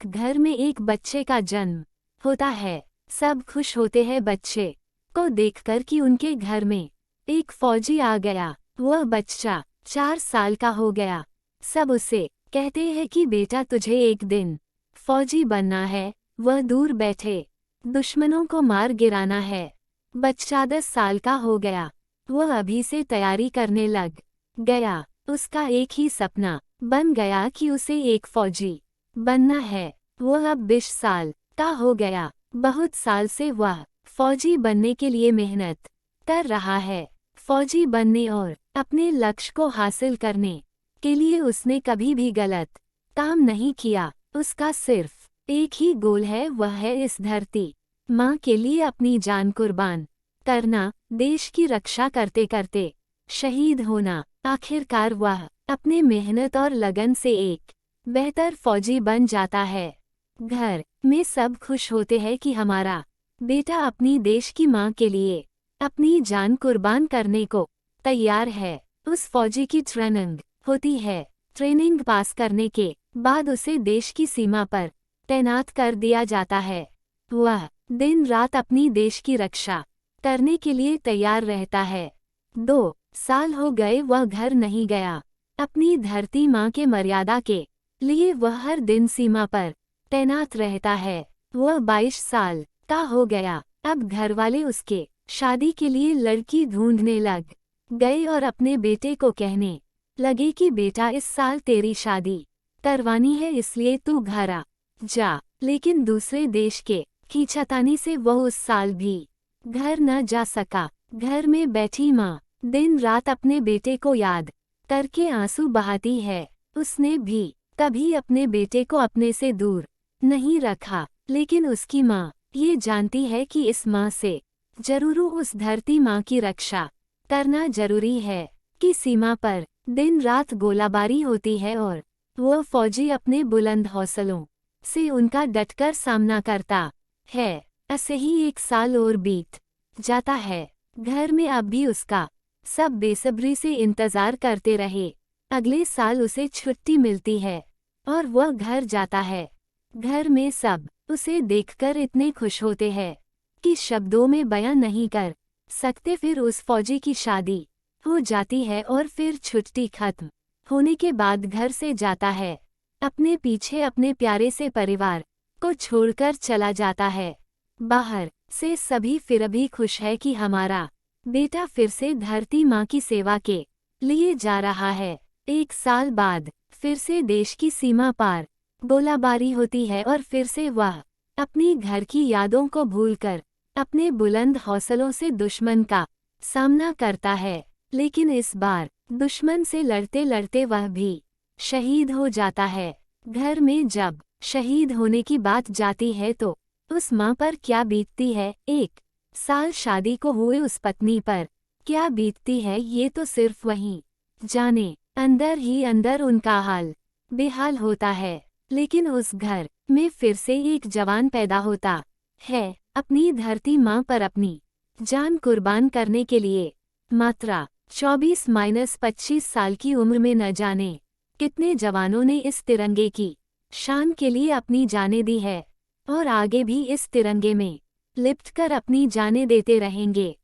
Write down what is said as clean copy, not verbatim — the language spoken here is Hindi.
एक घर में एक बच्चे का जन्म होता है। सब खुश होते हैं बच्चे को देखकर कि उनके घर में एक फौजी आ गया। वह बच्चा 4 साल का हो गया। सब उसे कहते हैं कि बेटा तुझे एक दिन फौजी बनना है। वह दूर बैठे दुश्मनों को मार गिराना है। बच्चा 10 साल का हो गया। वह अभी से तैयारी करने लग गया। उसका एक ही सपना बन गया कि उसे एक फौजी बनना है। वह अब 20 साल का हो गया। बहुत साल से वह फौजी बनने के लिए मेहनत कर रहा है। फौजी बनने और अपने लक्ष्य को हासिल करने के लिए उसने कभी भी गलत काम नहीं किया। उसका सिर्फ एक ही गोल है, वह है इस धरती माँ के लिए अपनी जान कुर्बान करना, देश की रक्षा करते करते शहीद होना। आखिरकार वह अपने मेहनत और लगन से एक बेहतर फौजी बन जाता है। घर में सब खुश होते हैं कि हमारा बेटा अपनी देश की माँ के लिए अपनी जान कुर्बान करने को तैयार है। उस फौजी की ट्रेनिंग होती है। ट्रेनिंग पास करने के बाद उसे देश की सीमा पर तैनात कर दिया जाता है। वह दिन रात अपनी देश की रक्षा करने के लिए तैयार रहता है। 2 साल हो गए वह घर नहीं गया। अपनी धरती माँ के मर्यादा के लिए वह हर दिन सीमा पर तैनात रहता है। वह 22 साल का हो गया। अब घरवाले उसके शादी के लिए लड़की ढूंढने लग गए और अपने बेटे को कहने लगे कि बेटा इस साल तेरी शादी करवानी है, इसलिए तू घर आ जा। लेकिन दूसरे देश के खींचातानी से वह उस साल भी घर न जा सका। घर में बैठी माँ दिन रात अपने बेटे को याद करके आंसू बहाती है। उसने भी कभी अपने बेटे को अपने से दूर नहीं रखा, लेकिन उसकी माँ ये जानती है कि इस माँ से जरूर उस धरती माँ की रक्षा करना जरूरी है कि सीमा पर दिन रात गोलाबारी होती है और वह फौजी अपने बुलंद हौसलों से उनका डटकर सामना करता है। ऐसे ही 1 साल और बीत जाता है। घर में अब भी उसका सब बेसब्री से इंतजार करते रहे। अगले साल उसे छुट्टी मिलती है और वह घर जाता है। घर में सब उसे देखकर इतने खुश होते हैं कि शब्दों में बयां नहीं कर सकते। फिर उस फौजी की शादी हो जाती है और फिर छुट्टी खत्म होने के बाद घर से जाता है। अपने पीछे अपने प्यारे से परिवार को छोड़कर चला जाता है। बाहर से सभी फिर भी खुश है कि हमारा बेटा फिर से धरती माँ की सेवा के लिए जा रहा है। 1 साल बाद फिर से देश की सीमा पार गोलाबारी होती है और फिर से वह अपनी घर की यादों को भूलकर अपने बुलंद हौसलों से दुश्मन का सामना करता है। लेकिन इस बार दुश्मन से लड़ते लड़ते वह भी शहीद हो जाता है। घर में जब शहीद होने की बात जाती है तो उस माँ पर क्या बीतती है, 1 साल शादी को हुए उस पत्नी पर क्या बीतती है, ये तो सिर्फ वही जाने। अंदर ही अंदर उनका हाल बेहाल होता है। लेकिन उस घर में फिर से एक जवान पैदा होता है, अपनी धरती माँ पर अपनी जान कुर्बान करने के लिए। मात्रा 24-25 साल की उम्र में न जाने कितने जवानों ने इस तिरंगे की शान के लिए अपनी जानें दी है और आगे भी इस तिरंगे में लिपट कर अपनी जानें देते रहेंगे।